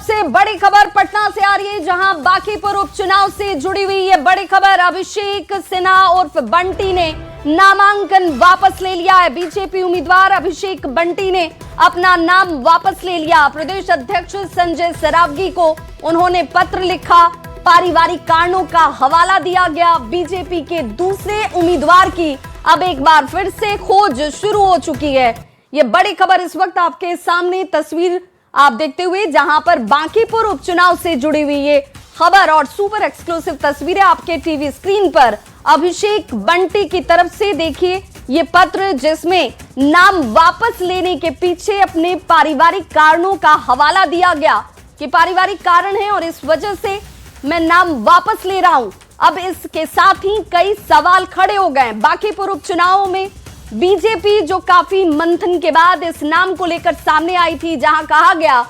सबसे बड़ी खबर पटना से आ रही है, जहां बांकीपुर उपचुनाव से जुड़ी हुई ये बड़ी खबर। अभिषेक सिन्हा उर्फ बंटी ने नामांकन वापस ले लिया है। बीजेपी उम्मीदवार अभिषेक बंटी ने अपना नाम वापस ले लिया। प्रदेश अध्यक्ष संजय सरावगी को उन्होंने पत्र लिखा। पारिवारिक कारणों का हवाला दिया गया। बीजेपी के दूसरे उम्मीदवार की अब एक बार फिर से खोज शुरू हो चुकी है। ये बड़ी खबर इस वक्त आपके सामने तस्वीर आप देखते हुए, जहां पर बांकीपुर उपचुनाव से जुड़ी हुई ये खबर और सुपर एक्सक्लूसिव तस्वीरें आपके टीवी स्क्रीन पर। अभिषेक बंटी की तरफ से देखिए ये पत्र, जिसमें नाम वापस लेने के पीछे अपने पारिवारिक कारणों का हवाला दिया गया कि पारिवारिक कारण है और इस वजह से मैं नाम वापस ले रहा हूं। अब इसके साथ ही कई सवाल खड़े हो गए। बांकीपुर उपचुनाव में बीजेपी जो काफी मंथन के बाद इस नाम को लेकर सामने आई थी, जहां कहा गया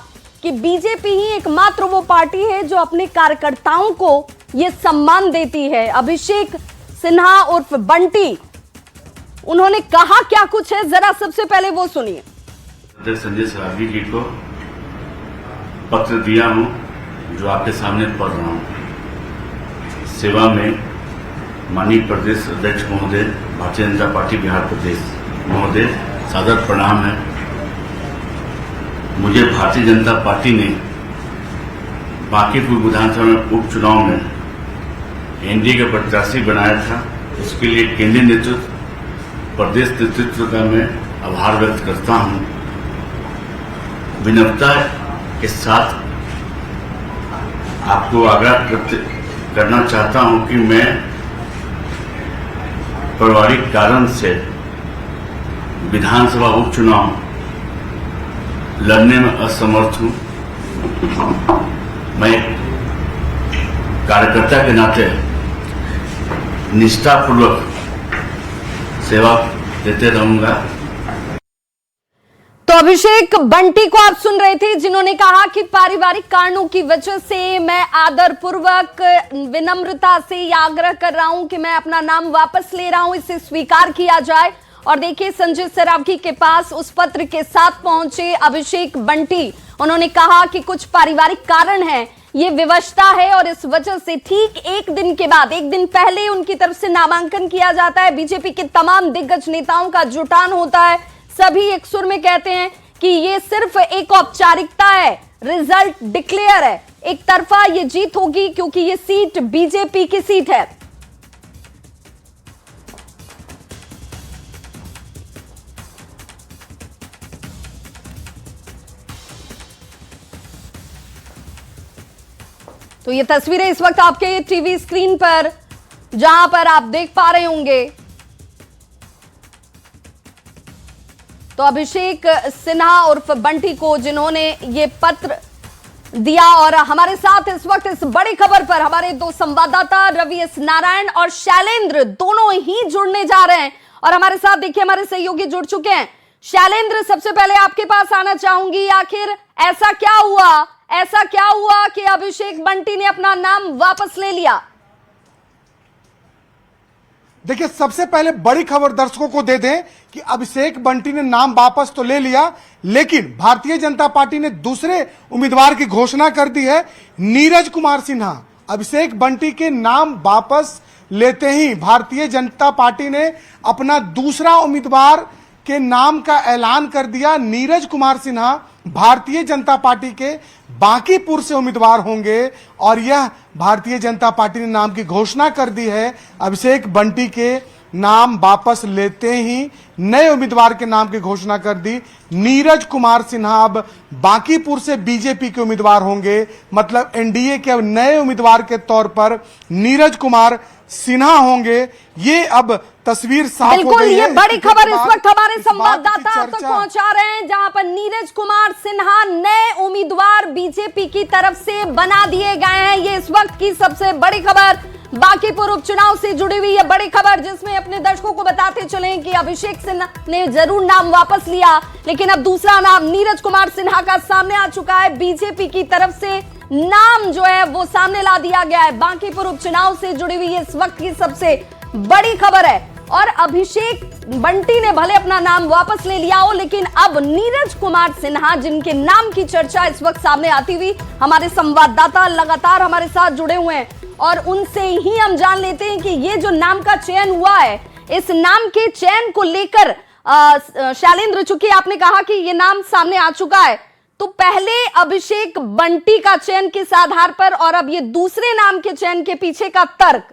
कि बीजेपी ही एकमात्र वो पार्टी है जो अपने कार्यकर्ताओं को ये सम्मान देती है। अभिषेक सिन्हा उर्फ बंटी, उन्होंने कहा क्या कुछ है, जरा सबसे पहले वो सुनिए। संजय सरावगी जी को पत्र दिया हूं, जो आपके सामने पढ़ रहा हूं। सेवा में माननीय प्रदेश अध्यक्ष महोदय, भारतीय जनता पार्टी बिहार प्रदेश महोदय, सादर प्रणाम है। मुझे भारतीय जनता पार्टी ने बांकीपुर विधानसभा उपचुनाव में एनडीए का प्रत्याशी बनाया था। उसके लिए केंद्रीय नेतृत्व, प्रदेश नेतृत्व का मैं आभार व्यक्त करता हूं। विनम्रता के साथ आपको आग्रह करना चाहता हूं कि मैं पारिवारिक कारण से विधानसभा उपचुनाव लड़ने में असमर्थ हूं। मैं कार्यकर्ता के नाते निष्ठापूर्वक सेवा देते रहूंगा। तो अभिषेक बंटी को आप सुन रहे थे, जिन्होंने कहा कि पारिवारिक कारणों की वजह से मैं आदरपूर्वक विनम्रता से यह आग्रह कर रहा हूं कि मैं अपना नाम वापस ले रहा हूं, इसे स्वीकार किया जाए। और देखिए, संजय सरावगी के पास उस पत्र के साथ पहुंचे अभिषेक बंटी। उन्होंने कहा कि कुछ पारिवारिक कारण है, ये विवशता है और इस वजह से ठीक एक दिन के बाद, एक दिन पहले उनकी तरफ से नामांकन किया जाता है। बीजेपी के तमाम दिग्गज नेताओं का जुटान होता है। सभी एक सुर में कहते हैं कि ये सिर्फ एक औपचारिकता है, रिजल्ट डिक्लेयर है, एक तरफा ये जीत होगी क्योंकि ये सीट बीजेपी की सीट है। तो ये तस्वीरें इस वक्त आपके टीवी स्क्रीन पर, जहां पर आप देख पा रहे होंगे। तो अभिषेक सिन्हा उर्फ बंटी को, जिन्होंने ये पत्र दिया, और हमारे साथ इस वक्त इस बड़ी खबर पर हमारे दो संवाददाता रवि एस नारायण और शैलेंद्र दोनों ही जुड़ने जा रहे हैं। और हमारे साथ देखिए हमारे सहयोगी जुड़ चुके हैं। शैलेंद्र, सबसे पहले आपके पास आना चाहूंगी, आखिर ऐसा क्या हुआ कि अभिषेक बंटी ने अपना नाम वापस ले लिया? देखिए, सबसे पहले बड़ी खबर दर्शकों को दे दें कि अभिषेक बंटी ने नाम वापस तो ले लिया, लेकिन भारतीय जनता पार्टी ने दूसरे उम्मीदवार की घोषणा कर दी है, नीरज कुमार सिन्हा। अभिषेक बंटी के नाम वापस लेते ही भारतीय जनता पार्टी ने अपना दूसरा उम्मीदवार के नाम का ऐलान कर दिया। नीरज कुमार सिन्हा भारतीय जनता पार्टी के बांकीपुर से उम्मीदवार होंगे और यह भारतीय जनता पार्टी ने नाम की घोषणा कर दी है। अभिषेक बंटी के नाम वापस लेते ही नए उम्मीदवार के नाम की घोषणा कर दी। नीरज कुमार सिन्हा अब बांकीपुर से बीजेपी के उम्मीदवार होंगे, मतलब एनडीए के नए उम्मीदवार के तौर पर नीरज कुमार सिन्हा होंगे। ये अब तस्वीर साफ हो बिल्कुल, गई है। ये बड़ी खबर इस वक्त हमारे संवाददाता तक पहुंचा रहे हैं, जहां पर नीरज कुमार सिन्हा नए उम्मीदवार बीजेपी की तरफ से बना दिए गए हैं। ये इस वक्त की सबसे बड़ी खबर, बांकीपुर उपचुनाव से जुड़ी हुई है बड़ी खबर, जिसमें अपने दर्शकों को बताते चलें कि अभिषेक सिन्हा ने जरूर नाम वापस लिया, लेकिन अब दूसरा नाम नीरज कुमार सिन्हा का सामने आ चुका है। बीजेपी की तरफ से नाम जो है वो सामने ला दिया गया है। बांकीपुर उपचुनाव से जुड़ी हुई इस वक्त की सबसे बड़ी खबर है। और अभिषेक बंटी ने भले अपना नाम वापस ले लिया हो, लेकिन अब नीरज कुमार सिन्हा, जिनके नाम की चर्चा इस वक्त सामने आती हुई, हमारे संवाददाता लगातार हमारे साथ जुड़े हुए हैं और उनसे ही हम जान लेते हैं कि ये जो नाम का चयन हुआ है, इस नाम के चयन को लेकर शैलेंद्र, चूंकि आपने कहा कि ये नाम सामने आ चुका है, तो पहले अभिषेक बंटी का चयन किस आधार पर और अब ये दूसरे नाम के चयन के पीछे का तर्क?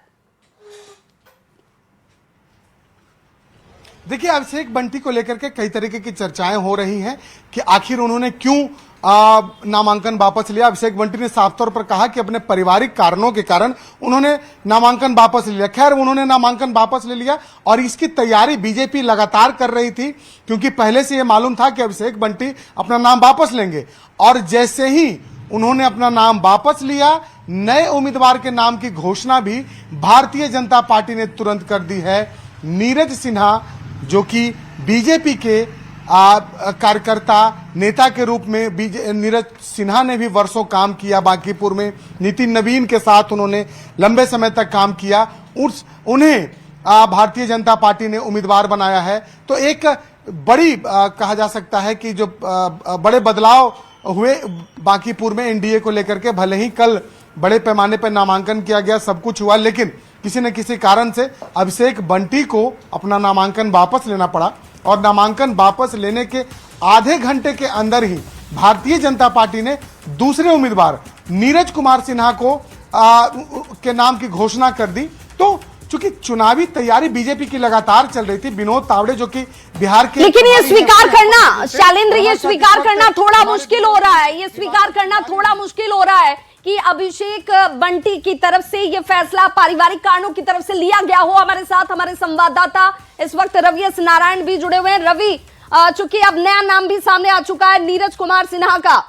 देखिए, अभिषेक बंटी को लेकर के कई तरीके की चर्चाएं हो रही हैं कि आखिर उन्होंने क्यों नामांकन वापस लिया। अभिषेक बंटी ने साफ तौर पर कहा कि अपने पारिवारिक कारणों के कारण उन्होंने नामांकन वापस ले लिया। खैर, उन्होंने नामांकन वापस ले लिया और इसकी तैयारी बीजेपी लगातार कर रही थी, क्योंकि पहले से यह मालूम था कि अभिषेक बंटी अपना नाम वापस लेंगे। और जैसे ही उन्होंने अपना नाम वापस लिया, नए उम्मीदवार के नाम की घोषणा भी भारतीय जनता पार्टी ने तुरंत कर दी है। नीरज सिन्हा, जो कि बीजेपी के कार्यकर्ता नेता के रूप में, नीरज सिन्हा ने भी वर्षों काम किया बांकीपुर में, नितिन नवीन के साथ उन्होंने लंबे समय तक काम किया, उन्हें भारतीय जनता पार्टी ने उम्मीदवार बनाया है। तो एक बड़ी कहा जा सकता है कि जो बड़े बदलाव हुए बांकीपुर में एनडीए को लेकर के, भले ही कल बड़े पैमाने पर नामांकन किया गया, सब कुछ हुआ, लेकिन किसी न किसी कारण से अभिषेक बंटी को अपना नामांकन वापस लेना पड़ा और नामांकन वापस लेने के आधे घंटे के अंदर ही भारतीय जनता पार्टी ने दूसरे उम्मीदवार नीरज कुमार सिन्हा को के नाम की घोषणा कर दी। तो चूंकि चुनावी तैयारी बीजेपी की लगातार चल रही थी, विनोद तावड़े जो कि बिहार के, लेकिन ये स्वीकार करना शैलेंद्र, ये स्वीकार करना थोड़ा मुश्किल हो रहा है, ये स्वीकार करना थोड़ा मुश्किल हो रहा है कि अभिषेक बंटी की तरफ से ये फैसला पारिवारिक कारणों की तरफ से लिया गया हो। हमारे साथ हमारे संवाददाता इस वक्त रवि एस नारायण भी जुड़े हुए हैं। रवि, चूंकि अब नया नाम भी सामने आ चुका है नीरज कुमार सिन्हा का।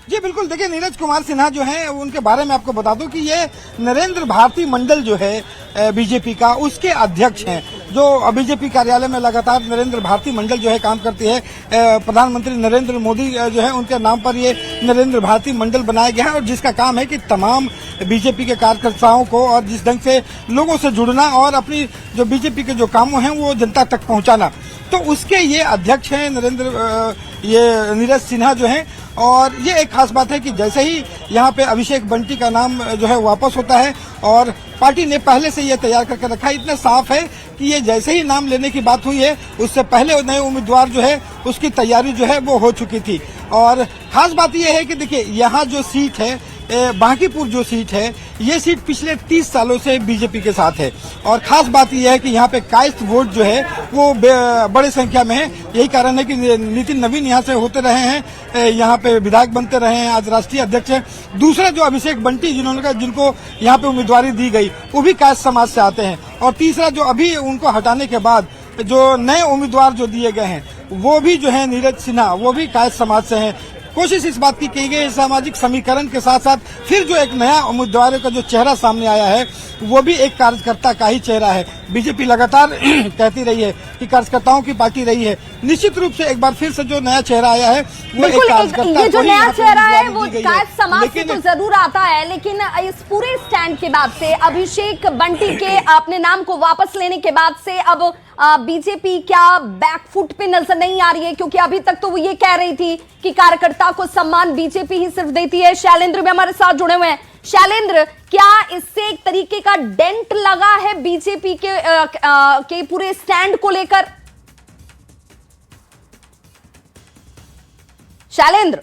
जी बिल्कुल, देखिए नीरज कुमार सिन्हा जो है, उनके बारे में आपको बता दूं कि ये नरेंद्र भारती मंडल जो है बीजेपी का, उसके अध्यक्ष हैं। जो बीजेपी कार्यालय में लगातार नरेंद्र भारती मंडल जो है काम करती है, प्रधानमंत्री नरेंद्र मोदी जो है उनके नाम पर ये नरेंद्र भारती मंडल बनाया गया है और जिसका काम है कि तमाम बीजेपी के कार्यकर्ताओं को और जिस ढंग से लोगों से जुड़ना और अपनी जो बीजेपी के जो कामों हैं वो जनता तक पहुंचाना, तो उसके ये अध्यक्ष हैं ये नीरज सिन्हा जो है। और ये एक खास बात है कि जैसे ही यहाँ पे अभिषेक बंटी का नाम जो है वापस होता है और पार्टी ने पहले से ये तैयार करके रखा है, इतना साफ है कि ये जैसे ही नाम लेने की बात हुई है, उससे पहले नए उम्मीदवार जो है उसकी तैयारी जो है वो हो चुकी थी। और खास बात ये है कि देखिए, यहाँ जो सीट है बांकीपुर जो सीट है, ये सीट पिछले 30 सालों से बीजेपी के साथ है और खास बात यह है कि यहाँ पे कायस्थ वोट जो है वो बड़ी संख्या में है। यही कारण है कि नितिन नवीन यहाँ से होते रहे हैं, यहाँ पे विधायक बनते रहे हैं, आज राष्ट्रीय अध्यक्ष हैं। दूसरा जो अभिषेक बंटी जिनको यहाँ पे उम्मीदवारी दी गई, वो भी कायस्थ समाज से आते हैं। और तीसरा जो अभी उनको हटाने के बाद जो नए उम्मीदवार जो दिए गए हैं, वो भी जो है नीरज सिन्हा, वो भी कायस्थ समाज से हैं। कोशिश इस बात की गई सामाजिक समीकरण के साथ साथ फिर जो एक नया उम्मीदवार का जो चेहरा सामने आया है, वो भी एक कार्यकर्ता का ही चेहरा है। बीजेपी लगातार कहती रही है कि कार्यकर्ताओं की पार्टी रही है। निश्चित रूप से एक बार फिर से जो नया चेहरा आया है वो एक कार्यकर्ता, ये जो नया चेहरा है वो कायस्थ समाज से तो जरूर आता है, लेकिन इस पूरे स्टैंड के बाद से, अभिषेक बंटी के अपने नाम को वापस लेने के बाद से अब बीजेपी क्या बैकफुट पे नजर नहीं आ रही है? क्योंकि अभी तक तो वो ये कह रही थी कि कार्यकर्ता को सम्मान बीजेपी ही सिर्फ देती है। शैलेंद्र भी हमारे साथ जुड़े हुए हैं। शैलेंद्र, क्या इससे एक तरीके का डेंट लगा है बीजेपी के पूरे स्टैंड को लेकर? शैलेंद्र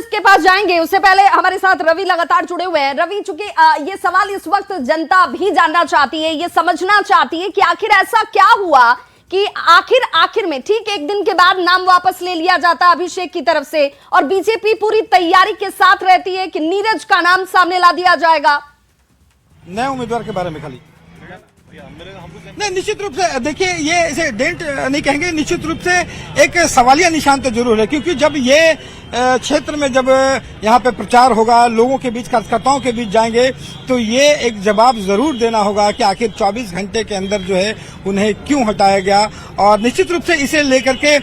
के पास जाएंगे, उससे पहले हमारे साथ रवि लगातार जुड़े हुए हैं। रवि, चूंकि ये सवाल इस वक्त जनता भी जानना चाहती है, ये समझना चाहती है कि आखिर ऐसा क्या हुआ कि आखिर में ठीक एक दिन के बाद नाम वापस ले लिया जाता अभिषेक की तरफ से और बीजेपी पूरी तैयारी के साथ रहती है कि नीरज का नाम सामने ला दिया जाएगा। नए उम्मीदवार के बारे में खाली नहीं, निश्चित रूप से देखिए, ये इसे डेंट नहीं कहेंगे, निश्चित रूप से एक सवालिया निशान तो जरूर है। क्योंकि जब ये क्षेत्र में जब यहाँ पे प्रचार होगा, लोगों के बीच, कार्यकर्ताओं के बीच जाएंगे, तो ये एक जवाब जरूर देना होगा कि आखिर 24 घंटे के अंदर जो है उन्हें क्यों हटाया गया। और निश्चित रूप से इसे लेकर के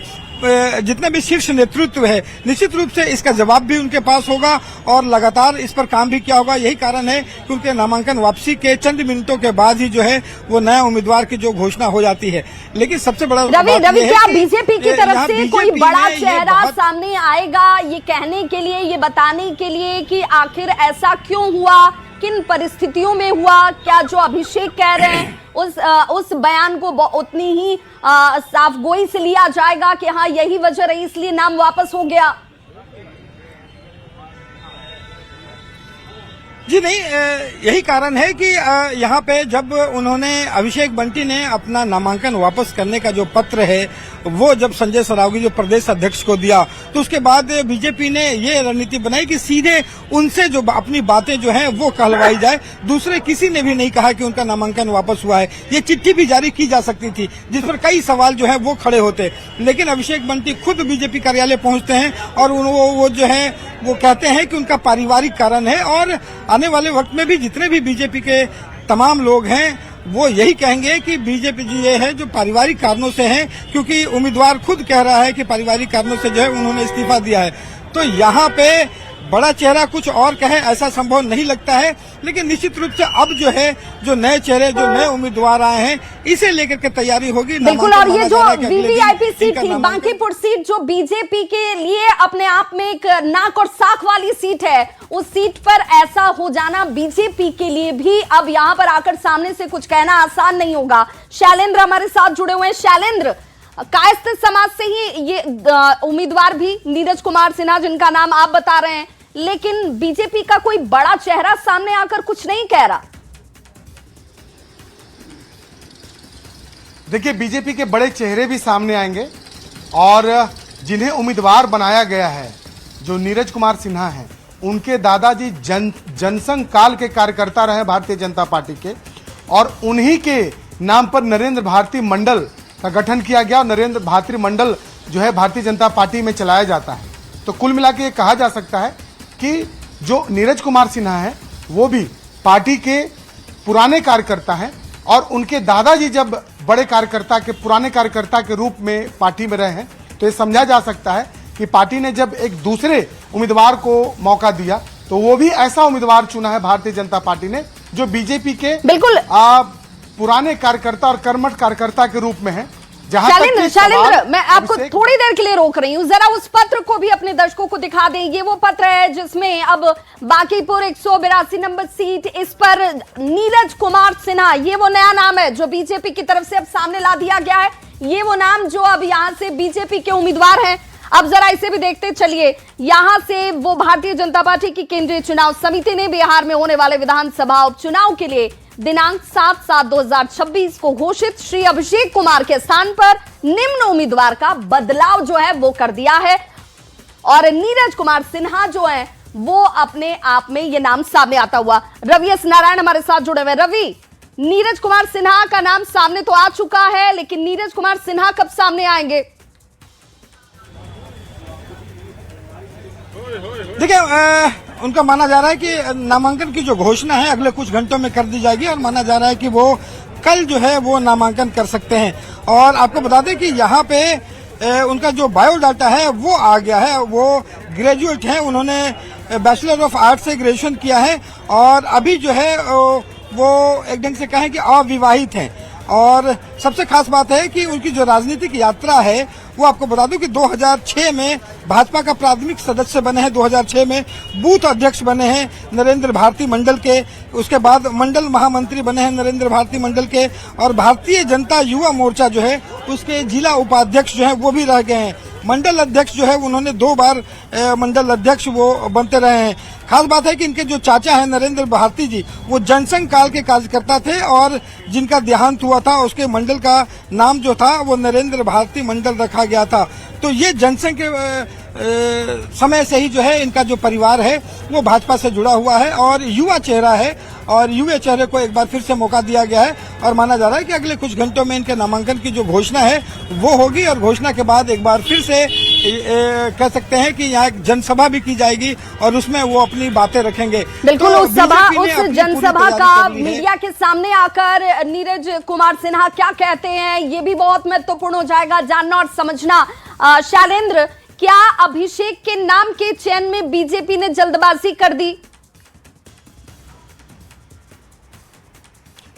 जितने भी शीर्ष नेतृत्व है निश्चित रूप से इसका जवाब भी उनके पास होगा और लगातार इस पर काम भी किया होगा। यही कारण है कि उनके नामांकन वापसी के चंद मिनटों के बाद ही जो है वो नए उम्मीदवार की जो घोषणा हो जाती है। लेकिन सबसे बड़ा रवि क्या बीजेपी की तरफ से कोई बड़ा चेहरा सामने आएगा ये कहने के लिए, ये बताने के लिए कि आखिर ऐसा क्यों हुआ, किन परिस्थितियों में हुआ? क्या जो अभिषेक कह रहे हैं उस बयान को उतनी ही साफगोई से लिया जाएगा कि हाँ यही वजह रही इसलिए नाम वापस हो गया? जी नहीं, यही कारण है कि यहाँ पे जब उन्होंने अभिषेक बंटी ने अपना नामांकन वापस करने का जो पत्र है वो जब संजय सरावगी जो प्रदेश अध्यक्ष को दिया तो उसके बाद बीजेपी ने ये रणनीति बनाई कि सीधे उनसे जो अपनी बातें जो हैं वो कहलवाई जाए। दूसरे किसी ने भी नहीं कहा कि उनका नामांकन वापस हुआ है। ये चिट्ठी भी जारी की जा सकती थी जिस पर कई सवाल जो है वो खड़े होते, लेकिन अभिषेक बंटी खुद बीजेपी कार्यालय पहुंचते हैं और वो जो है वो कहते हैं कि उनका पारिवारिक कारण है और आने वाले वक्त में भी जितने भी बीजेपी के तमाम लोग हैं वो यही कहेंगे कि बीजेपी जी ये है जो पारिवारिक कारणों से है, क्योंकि उम्मीदवार खुद कह रहा है कि पारिवारिक कारणों से जो है उन्होंने इस्तीफा दिया है। तो यहाँ पे बड़ा चेहरा कुछ और कहे ऐसा संभव नहीं लगता है, लेकिन निश्चित रूप से अब जो है जो नए चेहरे जो नए उम्मीदवार आए हैं इसे लेकर के तैयारी होगी। बिल्कुल, और ये जो वीवीआईपी सीट थी बांकीपुर सीट जो बीजेपी के लिए अपने आप में एक नाक और साख वाली सीट है, उस सीट पर ऐसा हो जाना बीजेपी के लिए भी अब यहाँ पर आकर सामने से कुछ कहना आसान नहीं होगा। शैलेंद्र हमारे साथ जुड़े हुए हैं। शैलेंद्र, कायस्थ समाज से ही ये उम्मीदवार भी नीरज कुमार सिन्हा जिनका नाम आप बता रहे हैं, लेकिन बीजेपी का कोई बड़ा चेहरा सामने आकर कुछ नहीं कह रहा। देखिए, बीजेपी के बड़े चेहरे भी सामने आएंगे और जिन्हें उम्मीदवार बनाया गया है जो नीरज कुमार सिन्हा हैं, उनके दादाजी जनसंघ काल के कार्यकर्ता रहे भारतीय जनता पार्टी के और उन्हीं के नाम पर नरेंद्र भारती मंडल का गठन किया गया और नरेंद्र भारती मंडल जो है भारतीय जनता पार्टी में चलाया जाता है। तो कुल मिला के कहा जा सकता है कि जो नीरज कुमार सिन्हा है वो भी पार्टी के पुराने कार्यकर्ता हैं और उनके दादाजी जब बड़े कार्यकर्ता के पुराने कार्यकर्ता के रूप में पार्टी में रहे हैं तो ये समझा जा सकता है कि पार्टी ने जब एक दूसरे उम्मीदवार को मौका दिया तो वो भी ऐसा उम्मीदवार चुना है भारतीय जनता पार्टी ने जो बीजेपी के बिल्कुल पुराने कार्यकर्ता और कर्मठ कार्यकर्ता के रूप में है। शैलेंद्र, मैं आपको थोड़ी देर के लिए रोक रही हूं, जरा उस पत्र को भी अपने दर्शकों को दिखा दें। ये वो पत्र है जिसमें अब बांकीपुर 182 नंबर सीट, इस पर नीरज कुमार सिन्हा, ये वो नया नाम है जो बीजेपी की तरफ से अब सामने ला दिया गया है। ये वो नाम जो अब यहां से बीजेपी के उम्मीदवार हैं। अब जरा इसे भी देखते चलिए। यहां से वो भारतीय जनता पार्टी की केंद्रीय चुनाव समिति ने बिहार में होने वाले विधानसभा उपचुनाव के लिए दिनांक 7/7/2026 को घोषित श्री अभिषेक कुमार के स्थान पर निम्न उम्मीदवार का बदलाव जो है वो कर दिया है और नीरज कुमार सिन्हा जो है वो अपने आप में ये नाम सामने आता हुआ। रवि एस नारायण हमारे साथ जुड़े हुए। रवि, नीरज कुमार सिन्हा का नाम सामने तो आ चुका है, लेकिन नीरज कुमार सिन्हा कब सामने आएंगे? देखिए, उनका माना जा रहा है कि नामांकन की जो घोषणा है अगले कुछ घंटों में कर दी जाएगी और माना जा रहा है कि वो कल जो है वो नामांकन कर सकते हैं। और आपको बता दें कि यहाँ पे उनका जो बायोडाटा है वो आ गया है। वो ग्रेजुएट हैं, उन्होंने बैचलर ऑफ आर्ट्स से ग्रेजुएशन किया है और अभी जो है वो एक ढंग से कहें कि अविवाहित हैं। और सबसे खास बात है कि उनकी जो राजनीतिक यात्रा है वो आपको बता दूं कि 2006 में भाजपा का प्राथमिक सदस्य बने हैं, 2006 में बूथ अध्यक्ष बने हैं नरेंद्र भारती मंडल के, उसके बाद मंडल महामंत्री बने हैं नरेंद्र भारती मंडल के और भारतीय जनता युवा मोर्चा जो है उसके जिला उपाध्यक्ष जो है वो भी रह गए हैं। मंडल अध्यक्ष जो है उन्होंने 2 बार मंडल अध्यक्ष वो बनते रहे हैं। खास बात है कि इनके जो चाचा हैं नरेंद्र भारती जी वो जनसंघ काल के कार्यकर्ता थे और जिनका देहांत हुआ था उसके मंडल का नाम जो था वो नरेंद्र भारती मंडल रखा गया था। तो ये जनसंघ के समय से ही जो है इनका जो परिवार है वो भाजपा से जुड़ा हुआ है और युवा चेहरा है और युवा चेहरे को एक बार फिर से मौका दिया गया है और माना जा रहा है कि अगले कुछ घंटों में इनके नामांकन की जो घोषणा है वो होगी और घोषणा के बाद एक बार फिर से कह सकते हैं कि यहाँ एक जनसभा भी की जाएगी और उसमें वो अपनी बातें रखेंगे। बिल्कुल, तो उस जनसभा का मीडिया के सामने आकर नीरज कुमार सिन्हा क्या कहते हैं ये भी बहुत महत्वपूर्ण हो जाएगा जानना और समझना। शैलेंद्र, क्या अभिषेक के नाम के चयन में बीजेपी ने जल्दबाजी कर दी?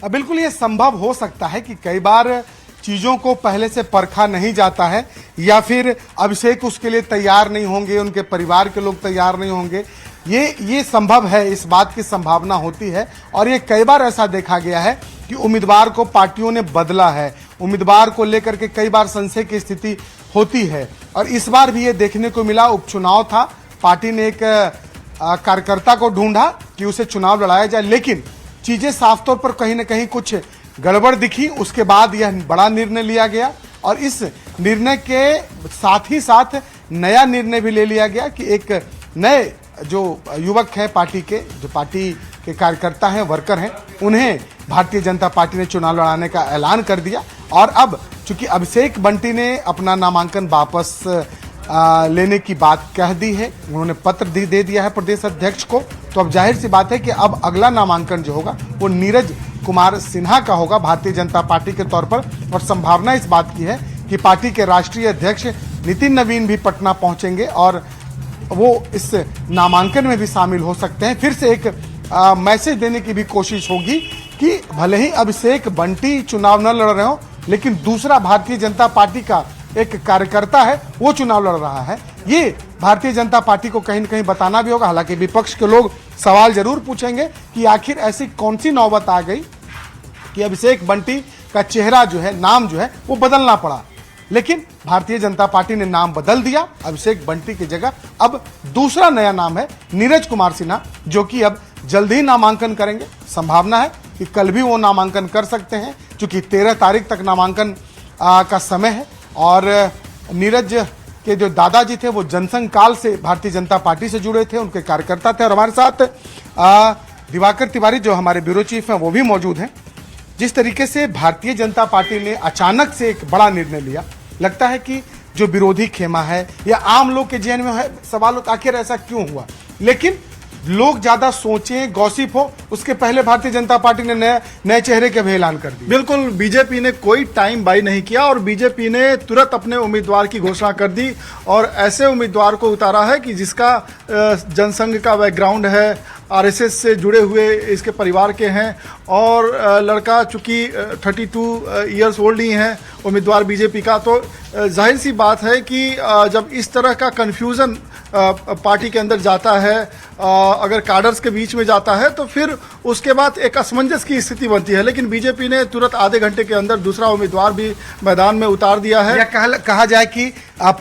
बिल्कुल ये संभव हो सकता है कि कई बार चीजों को पहले से परखा नहीं जाता है, या फिर अभिषेक उसके लिए तैयार नहीं होंगे, उनके परिवार के लोग तैयार नहीं होंगे। ये संभव है, इस बात की संभावना होती है। और ये कई बार ऐसा देखा गया है कि उम्मीदवार को पार्टियों ने बदला है, उम्मीदवार को लेकर के कई बार संशय की स्थिति होती है। और इस बार भी ये देखने को मिला, उपचुनाव था, पार्टी ने एक कार्यकर्ता को ढूंढा कि उसे चुनाव लड़ाया जाए, लेकिन चीजें साफ तौर पर कहीं ना कहीं कुछ गड़बड़ दिखी। उसके बाद यह बड़ा निर्णय लिया गया और इस निर्णय के साथ ही साथ नया निर्णय भी ले लिया गया कि एक नए जो युवक हैं पार्टी के, जो पार्टी के कार्यकर्ता हैं, वर्कर हैं, उन्हें भारतीय जनता पार्टी ने चुनाव लड़ाने का ऐलान कर दिया। और अब चूंकि अभिषेक बंटी ने अपना नामांकन वापस लेने की बात कह दी है, उन्होंने पत्र दे दिया है प्रदेश अध्यक्ष को, तो अब जाहिर सी बात है कि अब अगला नामांकन जो होगा वो नीरज कुमार सिन्हा का होगा भारतीय जनता पार्टी के तौर पर। और संभावना इस बात की है कि पार्टी के राष्ट्रीय अध्यक्ष नितिन नवीन भी पटना पहुंचेंगे और वो इस नामांकन में भी शामिल हो सकते हैं। फिर से एक मैसेज देने की भी कोशिश होगी कि भले ही अभिषेक बंटी चुनाव न लड़ रहे हो, लेकिन दूसरा भारतीय जनता पार्टी का एक कार्यकर्ता है वो चुनाव लड़ रहा है। ये भारतीय जनता पार्टी को कहीं न कहीं बताना भी होगा। हालांकि विपक्ष के लोग सवाल जरूर पूछेंगे कि आखिर ऐसी कौन सी नौबत आ गई कि अभिषेक बंटी का चेहरा जो है, नाम जो है वो बदलना पड़ा। लेकिन भारतीय जनता पार्टी ने नाम बदल दिया, अभिषेक बंटी की जगह अब दूसरा नया नाम है नीरज कुमार सिन्हा, जो कि अब जल्द ही नामांकन करेंगे। संभावना है कि कल भी वो नामांकन कर सकते हैं, क्योंकि 13 तारीख तक नामांकन का समय है। और नीरज के जो दादाजी थे वो जनसंघ काल से भारतीय जनता पार्टी से जुड़े थे, उनके कार्यकर्ता थे। और हमारे साथ दिवाकर तिवारी जो हमारे ब्यूरो चीफ हैं वो भी मौजूद हैं। जिस तरीके से भारतीय जनता पार्टी ने अचानक से एक बड़ा निर्णय लिया, लगता है कि जो विरोधी खेमा है या आम लोग के जहन में है सवाल आखिर ऐसा क्यों हुआ, लेकिन लोग ज्यादा सोचें, गॉसिप हो, उसके पहले भारतीय जनता पार्टी ने नए चेहरे के भी ऐलान कर दिया। बिल्कुल, बीजेपी ने कोई टाइम बाई नहीं किया और बीजेपी ने तुरंत अपने उम्मीदवार की घोषणा कर दी और ऐसे उम्मीदवार को उतारा है कि जिसका जनसंघ का बैकग्राउंड है, आरएसएस से जुड़े हुए इसके परिवार के हैं और लड़का चूंकि 32 ईयर्स ओल्ड ही हैं उम्मीदवार बीजेपी का, तो जाहिर सी बात है कि जब इस तरह का कन्फ्यूज़न पार्टी के अंदर जाता है, अगर कार्डर्स के बीच में जाता है, तो फिर उसके बाद एक असमंजस की स्थिति बनती है। लेकिन बीजेपी ने तुरंत आधे घंटे के अंदर दूसरा उम्मीदवार भी मैदान में उतार दिया है। या कहा जाए कि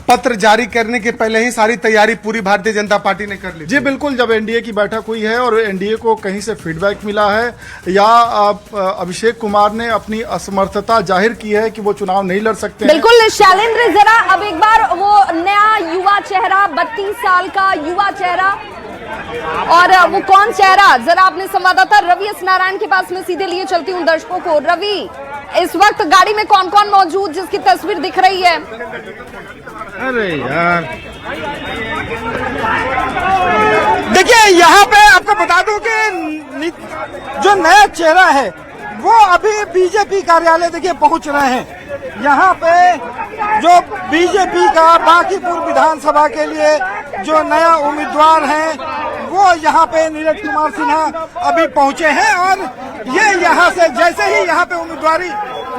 पत्र जारी करने के पहले ही सारी तैयारी पूरी भारतीय जनता पार्टी ने कर ली। जी बिल्कुल, जब एनडीए की बैठक हुई है और एनडीए को कहीं से फीडबैक मिला है या अभिषेक कुमार ने अपनी असमर्थता जाहिर की है कि वो चुनाव नहीं लड़ सकते। बिल्कुल शैलेंद्र, जरा अब एक बार वो नया युवा चेहरा, 32 साल का युवा चेहरा, और वो कौन चेहरा, जरा अपने संवाददाता रवि एस नारायण के पास में सीधे लिए चलती हूँ दर्शकों को। रवि, इस वक्त गाड़ी में कौन कौन मौजूद जिसकी तस्वीर दिख रही है? अरे यार, देखिए यहाँ पे आपको बता दूं कि जो नया चेहरा है वो अभी बीजेपी कार्यालय देखिए पहुंच रहे हैं। यहाँ पे जो बीजेपी का बांकीपुर विधानसभा के लिए जो नया उम्मीदवार हैं वो यहाँ पे नीरज कुमार सिन्हा अभी पहुंचे हैं और ये यहाँ से जैसे ही यहाँ पे उम्मीदवारी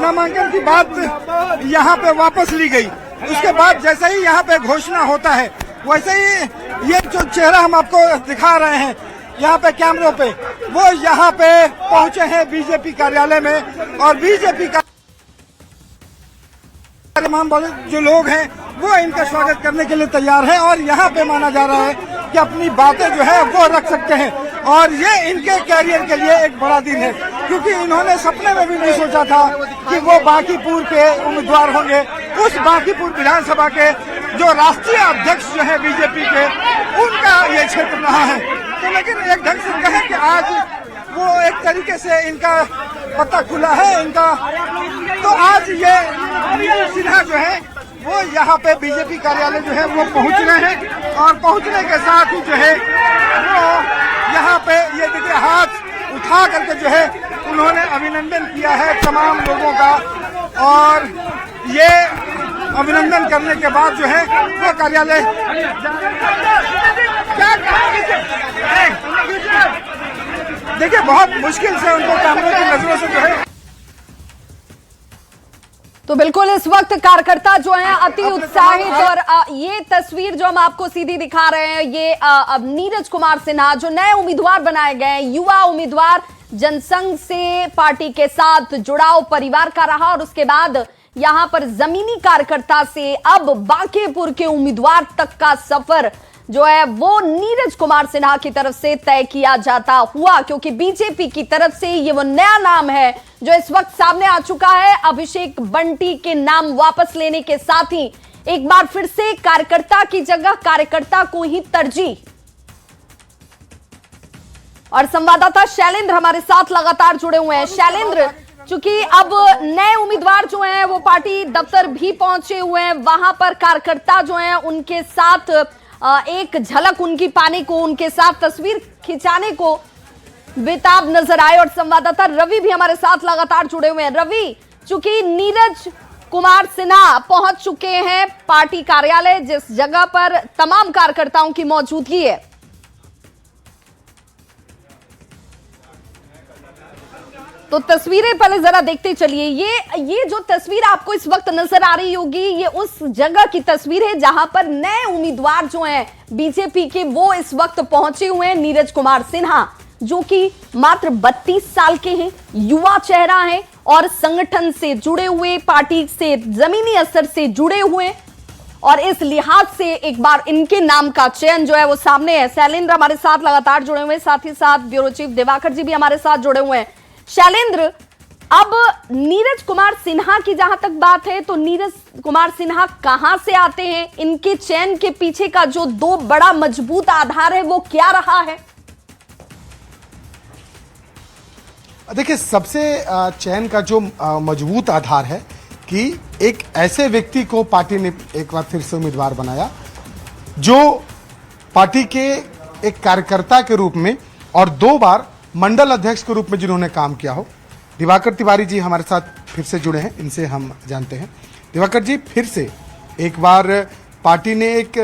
नामांकन की बात यहाँ पे वापस ली गई, उसके बाद जैसे ही यहाँ पे घोषणा होता है, वैसे ही ये जो चेहरा हम आपको दिखा रहे हैं यहाँ पे कैमरों पे, वो यहाँ पे पहुंचे हैं बीजेपी कार्यालय में। और बीजेपी का तमाम जो लोग हैं वो इनका स्वागत करने के लिए तैयार हैं और यहाँ पे माना जा रहा है कि अपनी बातें जो है वो रख सकते हैं। और ये इनके कैरियर के लिए एक बड़ा दिन है, क्योंकि इन्होंने सपने में भी नहीं सोचा था कि वो बांकीपुर के उम्मीदवार होंगे। उस बांकीपुर विधानसभा के जो राष्ट्रीय अध्यक्ष जो है बीजेपी के, उनका ये क्षेत्र रहा है। तो लेकिन एक ढंग से कहें कि आज वो एक तरीके से इनका पता खुला है इनका। तो आज ये सिन्हा जो है वो यहाँ पे बीजेपी कार्यालय जो है वो पहुंच रहे हैं और पहुंचने के साथ ही जो है वो यहाँ पे ये देखिए हाथ उठा करके जो है उन्होंने अभिनंदन किया है तमाम लोगों का। और ये अभिनंदन करने के बाद जो है वो कार्यालय देखिए बहुत मुश्किल से उनको कैमरे की नजरों से जो है। तो बिल्कुल इस वक्त कार्यकर्ता जो हैं अति उत्साहित और ये तस्वीर जो हम आपको सीधी दिखा रहे हैं ये नीरज कुमार सिन्हा जो नए उम्मीदवार बनाए गए युवा उम्मीदवार जनसंघ से पार्टी के साथ जुड़ाव परिवार का रहा और उसके बाद यहां पर जमीनी कार्यकर्ता से अब बांकीपुर के उम्मीदवार तक का सफर जो है वो नीरज कुमार सिन्हा की तरफ से तय किया जाता हुआ, क्योंकि बीजेपी की तरफ से ये वो नया नाम है जो इस वक्त सामने आ चुका है। अभिषेक बंटी के नाम वापस लेने के साथ ही एक बार फिर से कार्यकर्ता की जगह कार्यकर्ता को ही तरजीह। और संवाददाता शैलेंद्र हमारे साथ लगातार जुड़े हुए हैं। शैलेंद्र, चूंकि अब नए उम्मीदवार जो हैं वो पार्टी दफ्तर भी पहुंचे हुए हैं, वहां पर कार्यकर्ता जो हैं उनके साथ एक झलक उनकी पाने को, उनके साथ तस्वीर खिंचाने को बेताब नजर आए। और संवाददाता रवि भी हमारे साथ लगातार जुड़े हुए हैं। रवि, चूंकि नीरज कुमार सिन्हा पहुंच चुके हैं पार्टी कार्यालय जिस जगह पर तमाम कार्यकर्ताओं की मौजूदगी है, तो तस्वीरें पहले जरा देखते चलिए। ये जो तस्वीर आपको इस वक्त नजर आ रही होगी ये उस जगह की तस्वीर है जहां पर नए उम्मीदवार जो हैं बीजेपी के वो इस वक्त पहुंचे हुए हैं। नीरज कुमार सिन्हा जो कि मात्र 32 साल के हैं, युवा चेहरा हैं और संगठन से जुड़े हुए, पार्टी से जमीनी असर से जुड़े हुए, और इस लिहाज से एक बार इनके नाम का चयन जो है वो सामने है। शैलेंद्र हमारे साथ लगातार जुड़े हुए हैं, साथ ही साथ ब्यूरो चीफ दिवाकर जी भी हमारे साथ जुड़े हुए हैं। शैलेंद्र, अब नीरज कुमार सिन्हा की जहां तक बात है तो नीरज कुमार सिन्हा कहां से आते हैं, इनके चयन के पीछे का जो दो बड़ा मजबूत आधार है वो क्या रहा है? देखिए, सबसे चयन का जो मजबूत आधार है कि एक ऐसे व्यक्ति को पार्टी ने एक बार फिर से उम्मीदवार बनाया जो पार्टी के एक कार्यकर्ता के रूप में और 2 बार मंडल अध्यक्ष के रूप में जिन्होंने काम किया हो। दिवाकर तिवारी जी हमारे साथ फिर से जुड़े हैं, इनसे हम जानते हैं। दिवाकर जी, फिर से एक बार पार्टी ने एक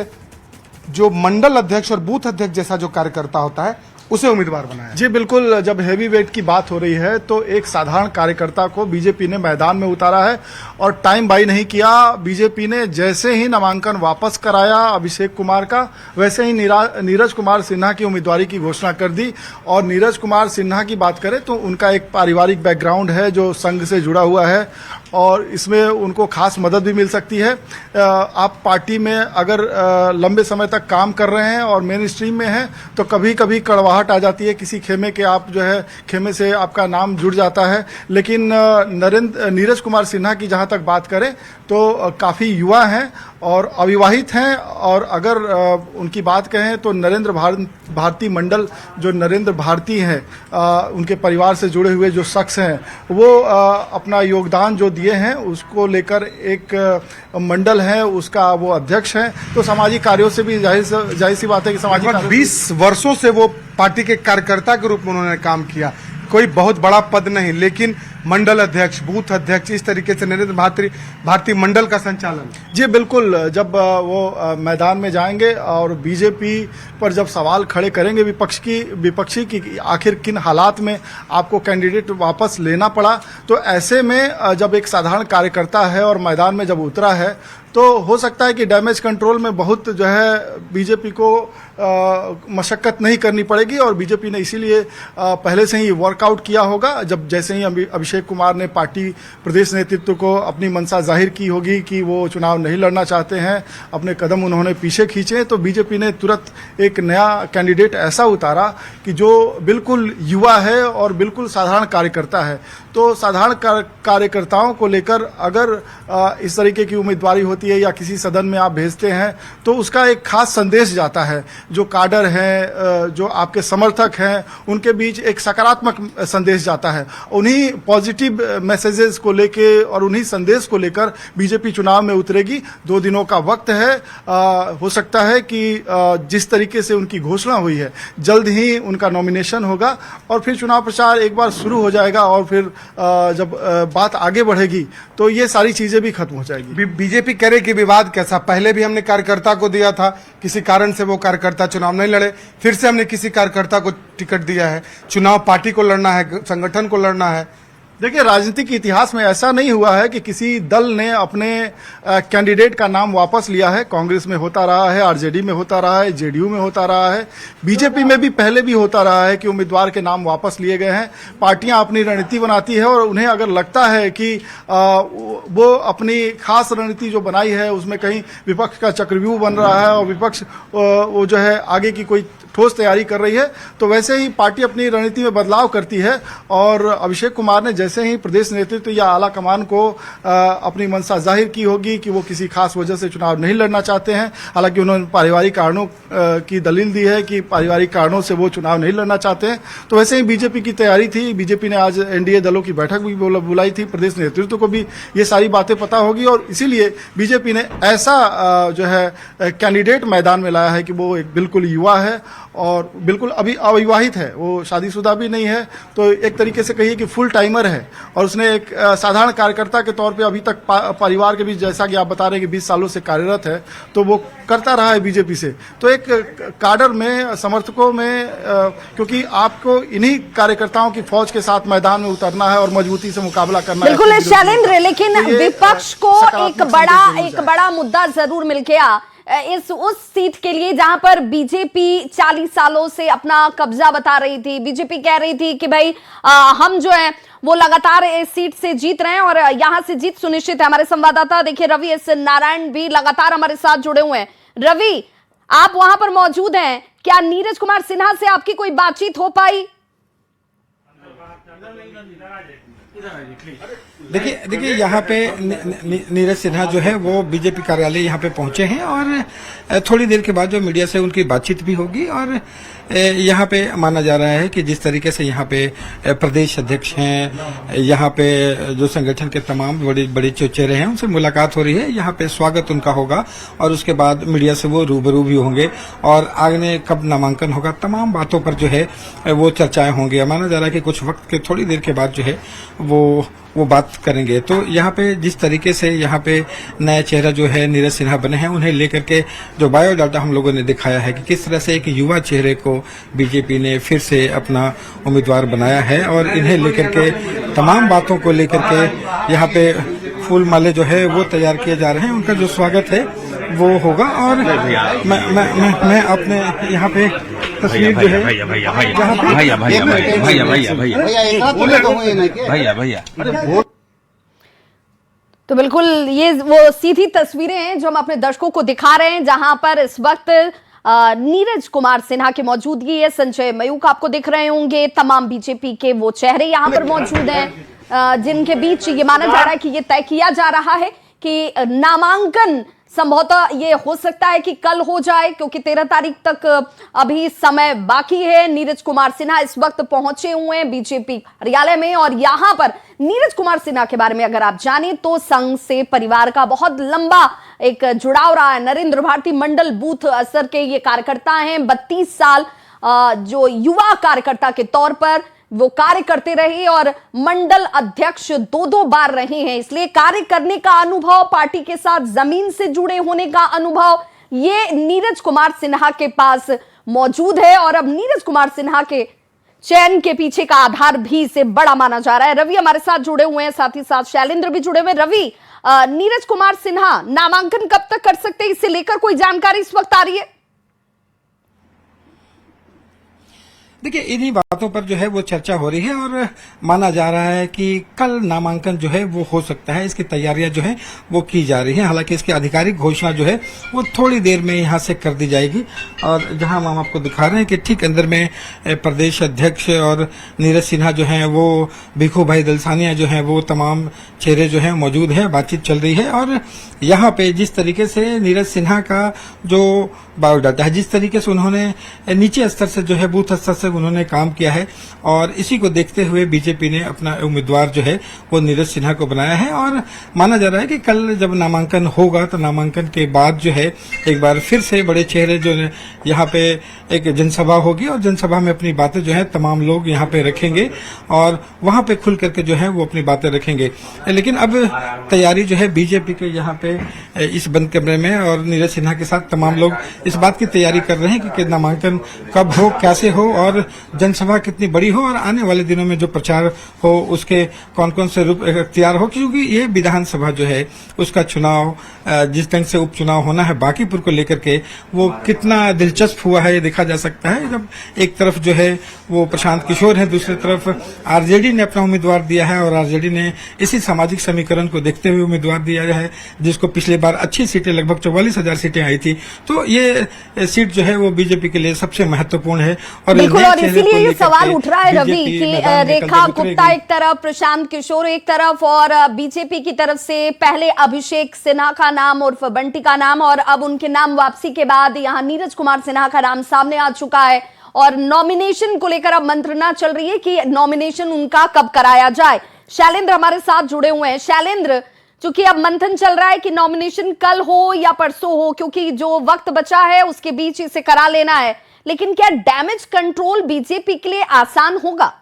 जो मंडल अध्यक्ष और बूथ अध्यक्ष जैसा जो कार्यकर्ता होता है उसे उम्मीदवार बनाया। जी बिल्कुल, जब हैवी वेट की बात हो रही है तो एक साधारण कार्यकर्ता को बीजेपी ने मैदान में उतारा है और टाइम बाई नहीं किया। बीजेपी ने जैसे ही नामांकन वापस कराया अभिषेक कुमार का, वैसे ही नीरज कुमार सिन्हा की उम्मीदवारी की घोषणा कर दी। और नीरज कुमार सिन्हा की बात करें तो उनका एक पारिवारिक बैकग्राउंड है जो संघ से जुड़ा हुआ है और इसमें उनको खास मदद भी मिल सकती है। आप पार्टी में अगर लंबे समय तक काम कर रहे हैं और मेन स्ट्रीम में हैं तो कभी कभी कड़वाहट आ जाती है किसी खेमे के, आप जो है खेमे से आपका नाम जुड़ जाता है। लेकिन नीरज कुमार सिन्हा की जहां तक बात करें तो काफ़ी युवा हैं और अविवाहित हैं। और अगर उनकी बात कहें तो नरेंद्र भारती मंडल, जो नरेंद्र भारती हैं, उनके परिवार से जुड़े हुए जो शख्स हैं वो अपना योगदान जो दिए हैं उसको लेकर एक मंडल है उसका वो अध्यक्ष हैं। तो सामाजिक कार्यों से भी जाहिर सी बात है कि सामाजिक 20 वर्षों से वो पार्टी के कार्यकर्ता के रूप में उन्होंने काम किया। कोई बहुत बड़ा पद नहीं, लेकिन मंडल अध्यक्ष, बूथ अध्यक्ष, इस तरीके से नरेंद्र भारती मंडल का संचालन। जी बिल्कुल, जब वो मैदान में जाएंगे और बीजेपी पर जब सवाल खड़े करेंगे विपक्षी की आखिर किन हालात में आपको कैंडिडेट वापस लेना पड़ा, तो ऐसे में जब एक साधारण कार्यकर्ता है और मैदान में जब उतरा है तो हो सकता है कि डैमेज कंट्रोल में बहुत जो है बीजेपी को मशक्कत नहीं करनी पड़ेगी। और बीजेपी ने इसीलिए पहले से ही वर्कआउट किया होगा। जब जैसे ही अभिषेक कुमार ने पार्टी प्रदेश नेतृत्व को अपनी मंशा जाहिर की होगी कि वो चुनाव नहीं लड़ना चाहते हैं, अपने कदम उन्होंने पीछे खींचे, तो बीजेपी ने तुरंत एक नया कैंडिडेट ऐसा उतारा कि जो बिल्कुल युवा है और बिल्कुल साधारण कार्यकर्ता है। तो साधारण कार्यकर्ताओं को लेकर अगर इस तरीके की उम्मीदवारी होती है या किसी सदन में आप भेजते हैं तो उसका एक खास संदेश जाता है। जो काडर है, जो आपके समर्थक हैं, उनके बीच एक सकारात्मक संदेश जाता है। उन्हीं पॉजिटिव मैसेजेस को लेके और उन्हीं संदेश को लेकर बीजेपी चुनाव में उतरेगी। 2 दिनों का वक्त है। हो सकता है कि जिस तरीके से उनकी घोषणा हुई है जल्द ही उनका नॉमिनेशन होगा और फिर चुनाव प्रचार एक बार शुरू हो जाएगा और फिर जब बात आगे बढ़ेगी तो ये सारी चीजें भी खत्म हो जाएगी। बीजेपी कह रही कि विवाद कैसा, पहले भी हमने कार्यकर्ता को दिया था, किसी कारण से वो कार्यकर्ता चुनाव नहीं लड़े, फिर से हमने किसी कार्यकर्ता को टिकट दिया है, चुनाव पार्टी को लड़ना है, संगठन को लड़ना है। देखिए, राजनीतिक इतिहास में ऐसा नहीं हुआ है कि किसी दल ने अपने कैंडिडेट का नाम वापस लिया है। कांग्रेस में होता रहा है, आरजेडी में होता रहा है, जेडीयू में होता रहा है, बीजेपी में भी पहले भी होता रहा है कि उम्मीदवार के नाम वापस लिए गए हैं। पार्टियां अपनी रणनीति बनाती है और उन्हें अगर लगता है कि वो अपनी खास रणनीति जो बनाई है उसमें कहीं विपक्ष का चक्रव्यूह बन रहा है और विपक्ष वो जो है आगे की कोई ठोस तैयारी कर रही है, तो वैसे ही पार्टी अपनी रणनीति में बदलाव करती है। और अभिषेक कुमार ने जैसे ही प्रदेश नेतृत्व या आला कमान को अपनी मंशा जाहिर की होगी कि वो किसी खास वजह से चुनाव नहीं लड़ना चाहते हैं, हालांकि उन्होंने पारिवारिक कारणों की दलील दी है कि पारिवारिक कारणों से वो चुनाव नहीं लड़ना चाहते हैं, तो वैसे ही बीजेपी की तैयारी थी। बीजेपी ने आज एनडीए दलों की बैठक भी बुलाई थी, प्रदेश नेतृत्व को भी ये सारी बातें पता होगी और इसीलिए बीजेपी ने ऐसा जो है कैंडिडेट मैदान में लाया है कि वो एक बिल्कुल युवा है और बिल्कुल अभी अविवाहित है, वो शादीशुदा भी नहीं है, तो एक तरीके से कहिए कि फुल टाइमर है। और उसने एक साधारण कार्यकर्ता के तौर पे अभी तक परिवार के बीच, जैसा कि आप बता रहे हैं कि 20 सालों से कार्यरत है, तो वो करता रहा है बीजेपी से। तो एक काडर में, समर्थकों में, क्योंकि आपको इन्हीं कार्यकर्ताओं की फौज के साथ मैदान में उतरना है और मजबूती से मुकाबला करना है। बिल्कुल शैलेंद्र, लेकिन विपक्ष को एक बड़ा मुद्दा जरूर मिल गया उस सीट के लिए जहां पर बीजेपी 40 सालों से अपना कब्जा बता रही थी। बीजेपी कह रही थी कि भाई हम जो है वो लगातार इस सीट से जीत रहे हैं और यहां से जीत सुनिश्चित है। हमारे संवाददाता देखिए रवि एस नारायण भी लगातार हमारे साथ जुड़े हुए हैं। रवि, आप वहां पर मौजूद हैं, क्या नीरज कुमार सिन्हा से आपकी कोई बातचीत हो पाई? देखिए यहाँ पे नीरज सिन्हा जो है वो बीजेपी कार्यालय यहाँ पे पहुंचे हैं और थोड़ी देर के बाद जो मीडिया से उनकी बातचीत भी होगी। और यहाँ पे माना जा रहा है कि जिस तरीके से यहाँ पे प्रदेश अध्यक्ष हैं, यहाँ पे जो संगठन के तमाम बड़े चेहरे हैं उनसे मुलाकात हो रही है, यहाँ पे स्वागत उनका होगा और उसके बाद मीडिया से वो रूबरू भी होंगे और आगे कब नामांकन होगा, तमाम बातों पर जो है वो चर्चाएं होंगी। माना जा रहा है कि कुछ वक्त के थोड़ी देर के बाद जो है वो बात करेंगे। तो यहाँ पे जिस तरीके से यहाँ पे नया चेहरा जो है नीरज सिन्हा बने हैं, उन्हें लेकर के जो बायोडाटा हम लोगों ने दिखाया है कि किस तरह से एक युवा चेहरे को बीजेपी ने फिर से अपना उम्मीदवार बनाया है और इन्हें लेकर के तमाम बातों को लेकर के यहाँ पे फूल माले जो है वो तैयार किए जा रहे हैं। उनका जो स्वागत है वो होगा। और मैं अपने यहाँ पे तस्वीर जो है तो बिल्कुल ये वो सीधी तस्वीरें हैं जो हम अपने दर्शकों को दिखा रहे हैं, जहां पर इस वक्त नीरज कुमार सिन्हा की मौजूदगी है। संजय मयूख आपको दिख रहे होंगे, तमाम बीजेपी के वो चेहरे यहां पर मौजूद हैं जिनके बीच ये माना जा रहा है कि ये तय किया जा रहा है कि नामांकन संभवतः ये हो सकता है कि कल हो जाए, क्योंकि 13 तारीख तक अभी समय बाकी है। नीरज कुमार सिन्हा इस वक्त पहुंचे हुए हैं बीजेपी कार्यालय में और यहां पर नीरज कुमार सिन्हा के बारे में अगर आप जानें तो संघ से परिवार का बहुत लंबा एक जुड़ाव रहा है। नरेंद्र भारती मंडल बूथ असर के ये कार्यकर्ता हैं, 32 साल जो युवा कार्यकर्ता के तौर पर वो कार्य करते रहे और मंडल अध्यक्ष 2 बार रहे हैं, इसलिए कार्य करने का अनुभव, पार्टी के साथ जमीन से जुड़े होने का अनुभव ये नीरज कुमार सिन्हा के पास मौजूद है। और अब नीरज कुमार सिन्हा के चयन के पीछे का आधार भी इसे बड़ा माना जा रहा है। रवि हमारे साथ जुड़े हुए हैं, साथ ही साथ शैलेंद्र भी जुड़े हुए। रवि, नीरज कुमार सिन्हा नामांकन कब तक कर सकते हैं, इससे लेकर कोई जानकारी इस वक्त आ रही है? देखिए इन्हीं बातों पर जो है वो चर्चा हो रही है और माना जा रहा है कि कल नामांकन जो है वो हो सकता है। इसकी तैयारियां जो है वो की जा रही हैं। हालांकि इसकी आधिकारिक घोषणा जो है वो थोड़ी देर में यहां से कर दी जाएगी। और जहां हम आपको दिखा रहे हैं कि ठीक अंदर में प्रदेश अध्यक्ष और नीरज सिन्हा जो है वो भिखू भाई दलसानिया जो है वो तमाम चेहरे जो है मौजूद है, बातचीत चल रही है। और यहाँ पे जिस तरीके से नीरज सिन्हा का जो बायोडाटा है, जिस तरीके से उन्होंने नीचे स्तर से जो है बूथ स्तर से तक उन्होंने काम किया है और इसी को देखते हुए बीजेपी ने अपना उम्मीदवार जो है वो नीरज सिन्हा को बनाया है। और माना जा रहा है कि कल जब नामांकन होगा तो नामांकन के बाद जो है एक बार फिर से बड़े चेहरे जो यहाँ पे एक जनसभा होगी और जनसभा में अपनी बातें जो है तमाम लोग यहाँ पे रखेंगे और वहां पे खुल करके जो है वो अपनी बातें रखेंगे। लेकिन अब तैयारी जो है बीजेपी के यहाँ पे इस बंद कमरे में और नीरज सिन्हा के साथ तमाम लोग इस बात की तैयारी कर रहे हैं कि नामांकन कब हो, कैसे हो और जनसभा कितनी बड़ी हो और आने वाले दिनों में जो प्रचार हो उसके कौन कौन से रूप इख्तियार हो, क्योंकि ये विधानसभा जो है उसका चुनाव जिस ढंग से उपचुनाव होना है बांकीपुर को लेकर के वो कितना दिलचस्प हुआ है ये देखा जा सकता है। जब एक तरफ जो है वो प्रशांत किशोर है, दूसरी तरफ आरजेडी ने अपना उम्मीदवार दिया है और आरजेडी ने इसी सामाजिक समीकरण को देखते हुए उम्मीदवार दिया है जिसको पिछली बार अच्छी सीटें लगभग 44,000 सीटें आई थी। तो ये सीट जो है वो बीजेपी के लिए सबसे महत्वपूर्ण है। और बिल्कुल, और इसीलिए ये सवाल उठ रहा है रवि कि रेखा गुप्ता एक तरफ, प्रशांत किशोर एक तरफ और बीजेपी की तरफ से पहले अभिषेक सिन्हा का नाम उर्फ बंटी का नाम और अब उनके नाम वापसी के बाद यहाँ नीरज कुमार सिन्हा का नाम सामने आ चुका है और नॉमिनेशन को लेकर अब मंत्रणा चल रही है कि नॉमिनेशन उनका कब कराया जाए। शैलेंद्र हमारे साथ जुड़े हुए हैं। शैलेंद्र, चूंकि अब मंथन चल रहा है कि नॉमिनेशन कल हो या परसों हो, क्योंकि जो वक्त बचा है उसके बीच इसे करा लेना है, लेकिन क्या डैमेज कंट्रोल बीजेपी के लिए आसान होगा?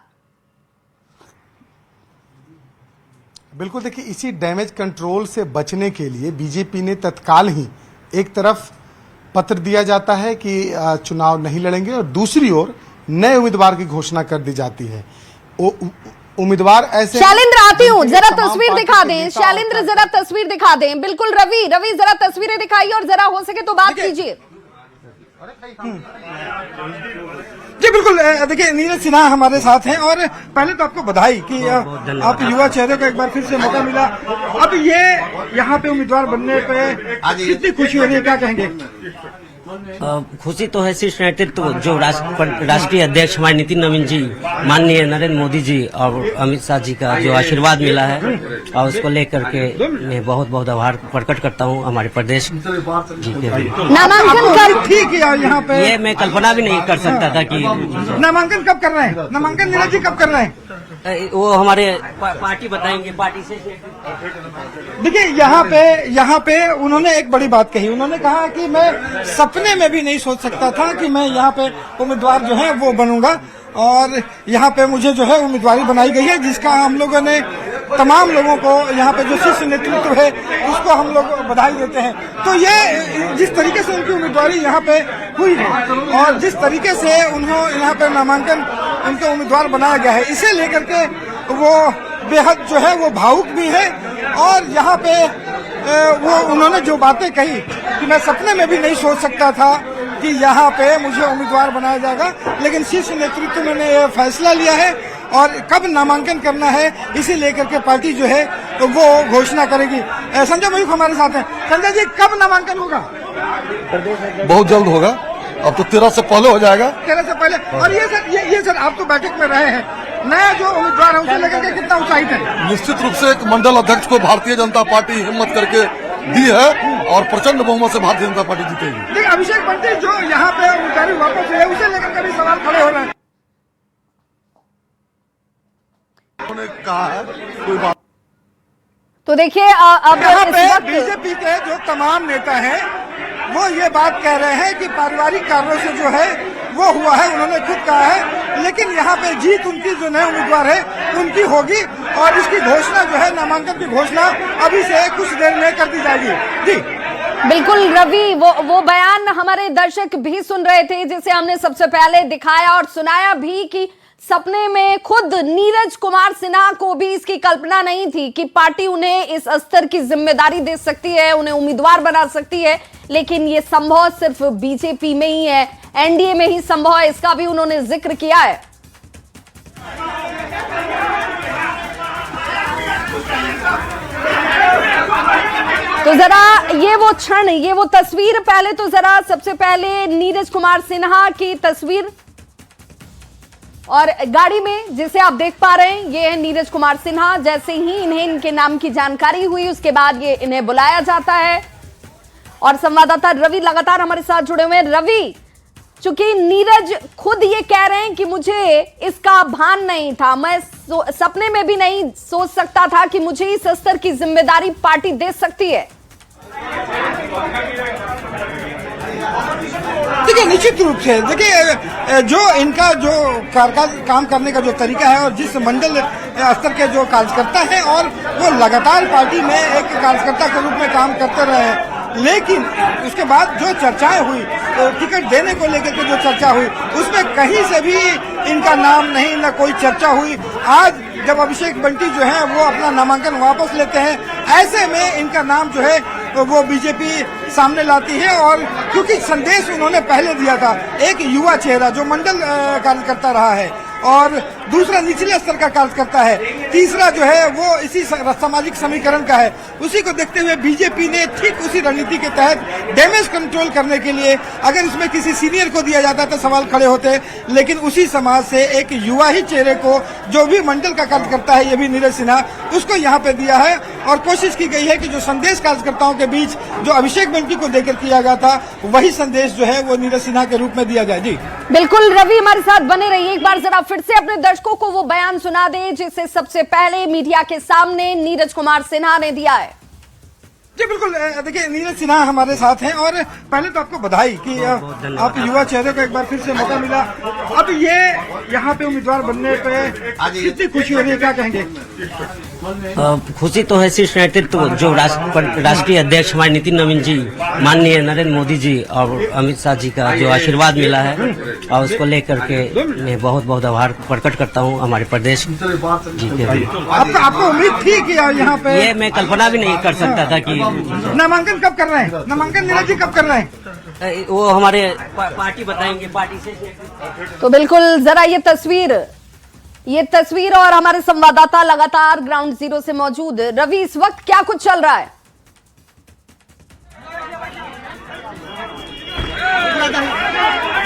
बिल्कुल, देखिए इसी डैमेज कंट्रोल से बचने के लिए बीजेपी ने तत्काल ही एक तरफ पत्र दिया जाता है कि चुनाव नहीं लड़ेंगे और दूसरी ओर नए उम्मीदवार की घोषणा कर दी जाती है। उम्मीदवार ऐसे, शैलेंद्र आती हूँ, जरा तस्वीर दिखा दें। शैलेंद्र जरा तस्वीर दिखा दें। बिल्कुल रवि जरा तस्वीरें दिखाइए और जरा हो सके तो बात कीजिए। जी बिल्कुल, देखिए नीरज सिन्हा हमारे साथ हैं और पहले तो आपको बधाई कि आप युवा चेहरे को एक बार फिर से मौका मिला। अब ये यहाँ पे उम्मीदवार बनने पे कितनी खुशी हो रही है, क्या कहेंगे? खुशी तो है शीर्ष नेतृत्व जो राष्ट्रीय अध्यक्ष हमारे नितिन नवीन जी, माननीय नरेंद्र मोदी जी और अमित शाह जी का जो आशीर्वाद मिला है और उसको लेकर के मैं बहुत बहुत आभार प्रकट करता हूं हमारे प्रदेश जी के। नामांकन कब? ठीक है, यहाँ पे ये मैं कल्पना भी नहीं कर सकता था कि नामांकन कब कर रहे हैं, नामांकन नीरज जी कब कर रहे हैं? वो हमारे पार्टी बताएंगे, पार्टी से। देखिए यहाँ पे उन्होंने एक बड़ी बात कही। उन्होंने कहा कि मैं सपने में भी नहीं सोच सकता था कि मैं यहाँ पे उम्मीदवार जो है वो बनूंगा और यहाँ पे मुझे जो है उम्मीदवारी बनाई गई है, जिसका हम लोगों ने तमाम लोगों को यहाँ पे जो शीर्ष नेतृत्व है उसको हम लोग बधाई देते हैं। तो ये जिस तरीके से उनकी उम्मीदवारी यहाँ पे हुई है और जिस तरीके से उन्होंने यहाँ पे नामांकन उनके उम्मीदवार बनाया गया है, इसे लेकर के वो बेहद जो है वो भावुक भी है और यहाँ पे वो उन्होंने जो बातें कही कि मैं सपने में भी नहीं सोच सकता था कि यहाँ पे मुझे उम्मीदवार बनाया जाएगा, लेकिन शीर्ष नेतृत्व ने यह फैसला लिया है और कब नामांकन करना है इसे लेकर के पार्टी जो है तो वो घोषणा करेगी। संजय मयूख हमारे साथ हैं। संजय जी, कब नामांकन होगा? बहुत जल्द होगा, अब तो 13 से पहले हो जाएगा। 13 से पहले। और ये सर आप तो बैठक में रहे हैं, नया जो उम्मीदवार है उसे लेकर के कितना उत्साहित है? निश्चित रूप से एक मंडल अध्यक्ष को भारतीय जनता पार्टी हिम्मत करके दी है और प्रचंड बहुमत से भारतीय जनता पार्टी जीतेगी। देखिए अभिषेक बंटी जो यहाँ पे उम्मीदवारी वापस हुई है उसे लेकर कभी सवाल खड़े हो रहे हैं। उन्होंने कहा है कोई बात। तो देखिए अब यहाँ पे इस वक्त बीजेपी के जो तमाम नेता हैं वो ये बात कह रहे हैं कि पारिवारिक कारणों से जो है वो हुआ है, उन्होंने खुद कहा है, लेकिन यहाँ पे जीत उनकी जो नए उम्मीदवार है उनकी होगी और इसकी घोषणा जो है नामांकन की घोषणा अभी से कुछ देर में कर दी जाएगी। जी बिल्कुल रवि, वो बयान हमारे दर्शक भी सुन रहे थे जिसे हमने सबसे पहले दिखाया और सुनाया भी कि सपने में खुद नीरज कुमार सिन्हा को भी इसकी कल्पना नहीं थी कि पार्टी उन्हें इस स्तर की जिम्मेदारी दे सकती है, उन्हें उम्मीदवार बना सकती है, लेकिन ये संभव सिर्फ बीजेपी में ही है, एनडीए में ही संभव है, इसका भी उन्होंने जिक्र किया है। तो जरा ये वो क्षण, ये वो तस्वीर, पहले तो जरा सबसे पहले नीरज कुमार सिन्हा की तस्वीर और गाड़ी में जिसे आप देख पा रहे हैं ये है नीरज कुमार सिन्हा। जैसे ही इन्हें इनके नाम की जानकारी हुई उसके बाद ये इन्हें बुलाया जाता है और संवाददाता रवि लगातार हमारे साथ जुड़े हुए हैं। रवि, चूंकि नीरज खुद ये कह रहे हैं कि मुझे इसका भान नहीं था, मैं सपने में भी नहीं सोच सकता था कि मुझे इस स्तर की जिम्मेदारी पार्टी दे सकती है। देखिए निश्चित रूप से देखिए जो इनका जो काम करने का जो तरीका है और जिस मंडल स्तर के जो कार्यकर्ता हैं और वो लगातार पार्टी में एक कार्यकर्ता के रूप में काम करते रहे हैं, लेकिन उसके बाद जो चर्चाएं हुई टिकट देने को लेकर के जो चर्चा हुई उसमें कहीं से भी इनका नाम नहीं, न कोई चर्चा हुई। आज जब अभिषेक बंटी जो है वो अपना नामांकन वापस लेते हैं, ऐसे में इनका नाम जो है वो बीजेपी सामने लाती है। और क्योंकि संदेश उन्होंने पहले दिया था, एक युवा चेहरा जो मंडल कार्यकर्ता रहा है और दूसरा निचले स्तर का कार्यकर्ता है, तीसरा जो है वो इसी सामाजिक समीकरण का है, उसी को देखते हुए बीजेपी ने ठीक उसी रणनीति के तहत डैमेज कंट्रोल करने के लिए, अगर इसमें किसी सीनियर को दिया जाता तो सवाल खड़े होते, लेकिन उसी समाज से एक युवा ही चेहरे को जो भी मंडल का कार्यकर्ता है, ये भी नीरज सिन्हा, उसको यहाँ पे दिया है। और कोशिश की गई है कि जो संदेश कार्यकर्ताओं के बीच जो अभिषेक बंटी को देकर किया गया था, वही संदेश जो है वो नीरज सिन्हा के रूप में दिया जाए। जी बिल्कुल रवि, हमारे साथ बने रहिए। एक बार जरा फिर से अपने दर्शकों को वो बयान सुना दें जिसे सबसे पहले मीडिया के सामने नीरज कुमार सिन्हा ने दिया है। जी बिल्कुल, देखिए नीरज सिन्हा हमारे साथ हैं और पहले तो आपको बधाई कि आप युवा चेहरे को एक बार फिर से मौका मिला। अब ये यहाँ पे उम्मीदवार बनने पे कितनी खुशी हो रही है, क्या कहेंगे? खुशी तो है शीर्ष नेतृत्व जो राष्ट्रीय अध्यक्ष हमारे नितिन नवीन जी, माननीय नरेंद्र मोदी जी और अमित शाह जी का जो आशीर्वाद मिला है, और उसको लेकर के मैं बहुत बहुत आभार प्रकट करता हूँ हमारे प्रदेश जी के। आपको उम्मीद थी कि यहाँ पे? ये मैं कल्पना भी नहीं कर सकता था कि नामांकन कब कर रहे हैं? नामांकन नीरज जी कब कर रहे हैं? वो हमारे पार्टी बताएंगे, पार्टी से। तो बिल्कुल जरा ये तस्वीर और हमारे संवाददाता लगातार ग्राउंड जीरो से मौजूद। रवि, इस वक्त क्या कुछ चल रहा है?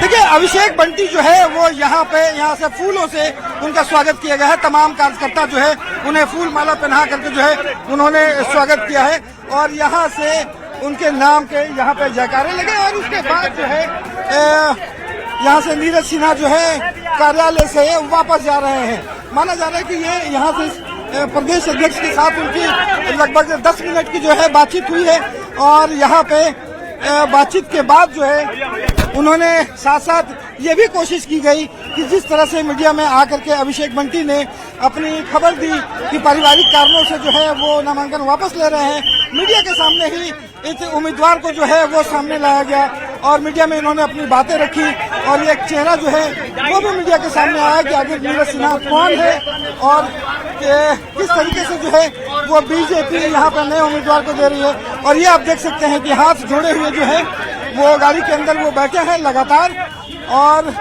देखिए अभिषेक बंटी जो है वो यहाँ से फूलों से उनका स्वागत किया गया है। तमाम कार्यकर्ता जो है उन्हें फूल माला पहना करके जो है उन्होंने स्वागत किया है और यहाँ से उनके नाम के यहाँ पे जयकारे लगे। और उसके बाद जो है यहाँ से नीरज सिन्हा जो है कार्यालय से वापस जा रहे हैं। माना जा रहा है कि ये यहाँ से प्रदेश अध्यक्ष के साथ उनकी लगभग 10 मिनट की जो है बातचीत हुई है और यहाँ पे बातचीत के बाद जो है उन्होंने साथ साथ ये भी कोशिश की गई कि जिस तरह से मीडिया में आकर के अभिषेक बंटी ने अपनी खबर दी कि पारिवारिक कारणों से जो है वो नामांकन वापस ले रहे हैं, मीडिया के सामने ही इस उम्मीदवार को जो है वो सामने लाया गया और मीडिया में इन्होंने अपनी बातें रखी और एक चेहरा जो है वो भी मीडिया के सामने आया कि आगे नीरज सिन्हा कौन है और किस तरीके से जो है वो बीजेपी यहाँ पर नए उम्मीदवार को दे रही है। और ये आप देख सकते हैं कि हाथ जोड़े हुए जो है वो गाड़ी के अंदर वो बैठे हैं लगातार और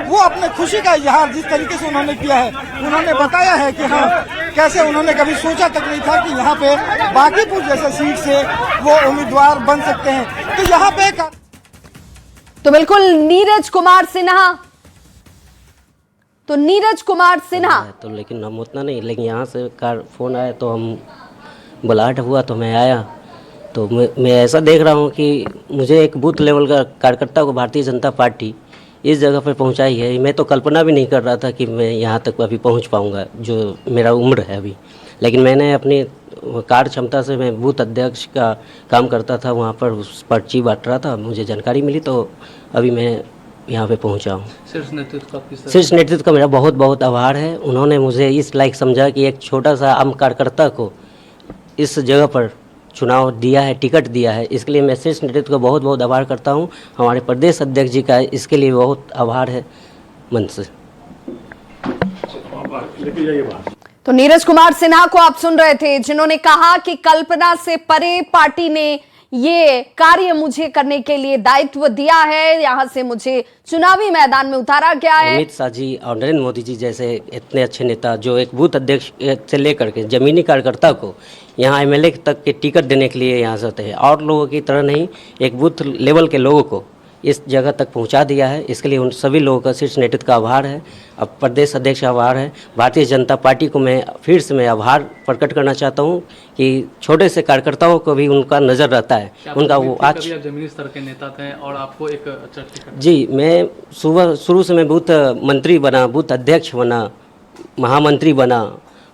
वो अपने खुशी का इजहार जिस तरीके से उन्होंने किया है, उन्होंने बताया है कि हाँ कैसे उन्होंने कभी सोचा तक नहीं था कि यहाँ पे बांकीपुर जैसे सीट से वो उम्मीदवार बन सकते हैं। तो यहाँ पे तो बिल्कुल नीरज कुमार सिन्हा तो लेकिन हम उतना नहीं, लेकिन यहाँ से फोन आया तो हम बुलाहट हुआ तो मैं आया। तो मैं ऐसा देख रहा हूँ कि मुझे एक बूथ लेवल का कार्यकर्ता को भारतीय जनता पार्टी इस जगह पर पहुँचाई है। मैं तो कल्पना भी नहीं कर रहा था कि मैं यहाँ तक अभी पहुँच पाऊँगा, जो मेरा उम्र है अभी। लेकिन मैंने अपनी कार्य क्षमता से मैं बूथ अध्यक्ष का काम करता था, वहाँ पर पर्ची बांट रहा था, मुझे जानकारी मिली तो अभी मैं यहाँ पे पहुँचा हूँ। शीर्ष नेतृत्व का मेरा बहुत बहुत आभार है। उन्होंने मुझे इस लायक समझा कि एक छोटा सा आम कार्यकर्ता को इस जगह पर चुनाव दिया है, टिकट दिया है, इसके लिए मैं शीर्ष नेतृत्व का बहुत बहुत आभार करता हूँ। हमारे प्रदेश अध्यक्ष जी का इसके लिए बहुत आभार है मन से। तो नीरज कुमार सिन्हा को आप सुन रहे थे, जिन्होंने कहा कि कल्पना से परे पार्टी ने ये कार्य मुझे करने के लिए दायित्व दिया है, यहाँ से मुझे चुनावी मैदान में उतारा गया है। अमित शाह जी और नरेंद्र मोदी जी जैसे इतने अच्छे नेता जो एक बूथ अध्यक्ष से लेकर के जमीनी कार्यकर्ता को यहाँ एमएलए तक के टिकट देने के लिए यहाँ से होते हैं, और लोगों की तरह नहीं, एक बूथ लेवल के लोगों को इस जगह तक पहुंचा दिया है। इसके लिए उन सभी लोगों का शीर्ष नेतृत्व का आभार है, अब प्रदेश अध्यक्ष का आभार है। भारतीय जनता पार्टी को मैं फिर से मैं आभार प्रकट करना चाहता हूं कि छोटे से कार्यकर्ताओं को भी उनका नज़र रहता है, उनका वो आज कभी आप जमीनी स्तर के नेता थे और आपको एक अच्छा टिकट। जी, मैं शुरू से मैं बूथ मंत्री बना, बूथ अध्यक्ष बना, महामंत्री बना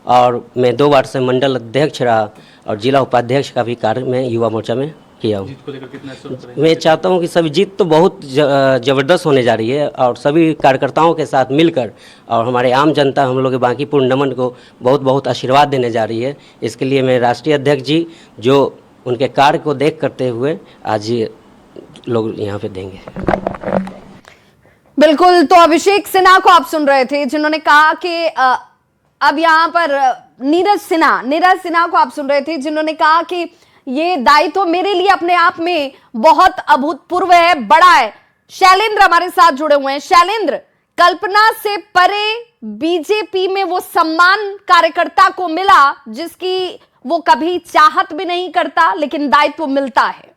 और मैं 2 बार से मंडल अध्यक्ष रहा और जिला उपाध्यक्ष का भी कार्य मैं युवा मोर्चा में किया हूँ। जीत को लेकर कितना आश्वस्त रहेंगे? मैं चाहता हूँ कि सभी जीत तो बहुत ज़बरदस्त होने जा रही है और सभी कार्यकर्ताओं के साथ मिलकर और हमारे आम जनता हम लोग के बांकीपुर नमन को बहुत बहुत आशीर्वाद देने जा रही है। इसके लिए मैं राष्ट्रीय अध्यक्ष जी जो उनके कार्य को देख करते हुए आज ये लोग यहाँ पे देंगे। बिल्कुल, तो अभिषेक सिन्हा को आप सुन रहे थे जिन्होंने कहा कि अब यहाँ पर नीरज सिन्हा को आप सुन रहे थे जिन्होंने कहा कि ये दायित्व मेरे लिए अपने आप में बहुत अभूतपूर्व है, बड़ा है। शैलेंद्र हमारे साथ जुड़े हुए हैं। शैलेंद्र, कल्पना से परे बीजेपी में वो सम्मान कार्यकर्ता को मिला जिसकी वो कभी चाहत भी नहीं करता, लेकिन दायित्व मिलता है।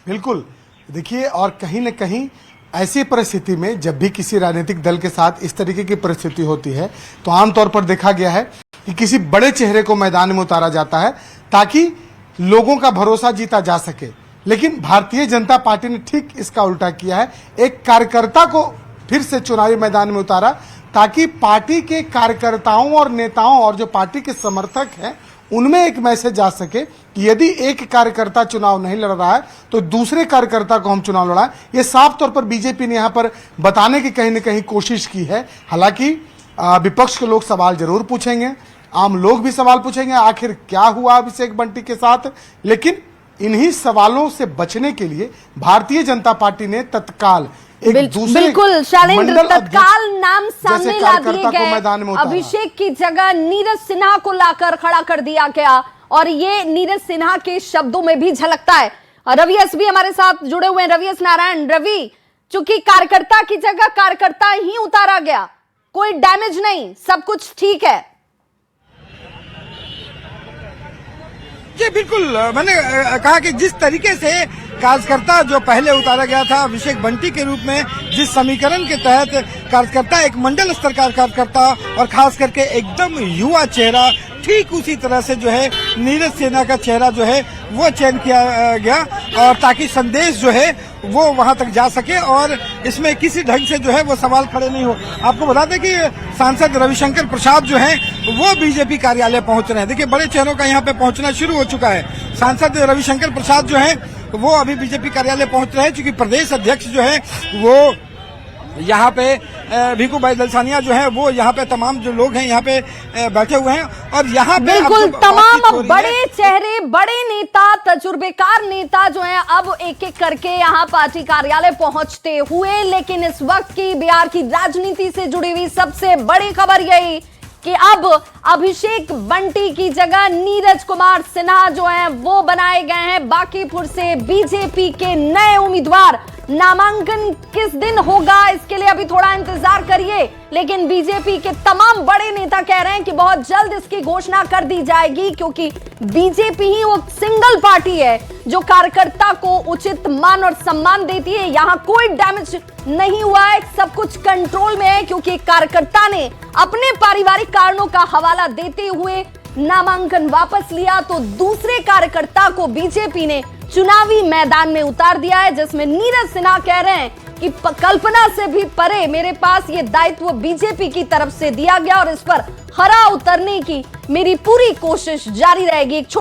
बिल्कुल, देखिए, और कहीं न कहीं ऐसी परिस्थिति में जब भी किसी राजनीतिक दल के साथ इस तरीके की परिस्थिति होती है तो आमतौर पर देखा गया है कि किसी बड़े चेहरे को मैदान में उतारा जाता है ताकि लोगों का भरोसा जीता जा सके। लेकिन भारतीय जनता पार्टी ने ठीक इसका उल्टा किया है, एक कार्यकर्ता को फिर से चुनावी मैदान में उतारा ताकि पार्टी के कार्यकर्ताओं और नेताओं और जो पार्टी के समर्थक हैं उनमें एक मैसेज जा सके कि यदि एक कार्यकर्ता चुनाव नहीं लड़ रहा है तो दूसरे कार्यकर्ता को हम चुनाव लड़ाएं। ये साफ तौर पर बीजेपी ने यहां पर बताने की कहीं न कहीं कोशिश की है। हालांकि विपक्ष के लोग सवाल जरूर पूछेंगे, आम लोग भी सवाल पूछेंगे आखिर क्या हुआ अभिषेक बंटी के साथ, लेकिन इन्हीं सवालों से बचने के लिए भारतीय जनता पार्टी ने तत्काल बिल्कुल शैलेंद्र, तत्काल नाम सामने ला दिए गए। अभिषेक की जगह नीरज सिन्हा को लाकर खड़ा कर दिया गया और ये नीरज सिन्हा के शब्दों में भी झलकता है। रवि एस भी हमारे साथ जुड़े हुए हैं। रवि एस नारायण, रवि, चूंकि कार्यकर्ता की जगह कार्यकर्ता ही उतारा गया, कोई डैमेज नहीं, सब कुछ ठीक है। जी बिल्कुल, मैंने कहा कि जिस तरीके से कार्यकर्ता जो पहले उतारा गया था अभिषेक बंटी के रूप में, जिस समीकरण के तहत कार्यकर्ता एक मंडल स्तर का कार्यकर्ता और खास करके एकदम युवा चेहरा, ठीक उसी तरह से जो है नीरज सिन्हा का चेहरा जो है वो चयन किया गया और ताकि संदेश जो है वो वहां तक जा सके और इसमें किसी ढंग से जो है वो सवाल खड़े नहीं हो। आपको बता दें कि सांसद रविशंकर प्रसाद जो है वो बीजेपी कार्यालय पहुंच रहे हैं। देखिए, बड़े चेहरों का यहाँ पे पहुंचना शुरू हो चुका है। सांसद रविशंकर प्रसाद जो है वो अभी बीजेपी कार्यालय पहुंच रहे हैं, क्योंकि प्रदेश अध्यक्ष जो है वो यहाँ पे भिखू भाई दलसानिया जो है वो यहाँ पे तमाम जो लोग हैं यहाँ पे बैठे हुए हैं और यहाँ पे बिल्कुल तमाम बड़े चेहरे, बड़े नेता, तजुर्बेकार नेता जो हैं अब एक एक करके यहाँ पार्टी कार्यालय पहुंचते हुए। लेकिन इस वक्त की बिहार की राजनीति से जुड़ी हुई सबसे बड़ी खबर यही कि अब अभिषेक बंटी की जगह नीरज कुमार सिन्हा जो हैं वो बनाए गए हैं बांकीपुर से बीजेपी के नए उम्मीदवार। नामांकन किस दिन होगा इसके लिए अभी थोड़ा इंतजार करिए, लेकिन बीजेपी के तमाम बड़े नेता कह रहे हैं कि बहुत जल्द इसकी घोषणा कर दी जाएगी, क्योंकि बीजेपी ही वो सिंगल पार्टी है जो कार्यकर्ता को उचित मान और सम्मान देती है। यहाँ कोई डैमेज नहीं हुआ है, सब कुछ कंट्रोल में है, क्योंकि कार्यकर्ता ने अपने पारिवारिक कारणों का हवाला देते हुए नामांकन वापस लिया, तो दूसरे कार्यकर्ता को बीजेपी ने चुनावी मैदान में उतार दिया है, जिसमें नीरज सिन्हा कह रहे हैं कि कल्पना से भी परे मेरे पास ये दायित्व बीजेपी की तरफ से दिया गया और इस पर खरा उतरने की मेरी पूरी कोशिश जारी रहेगी।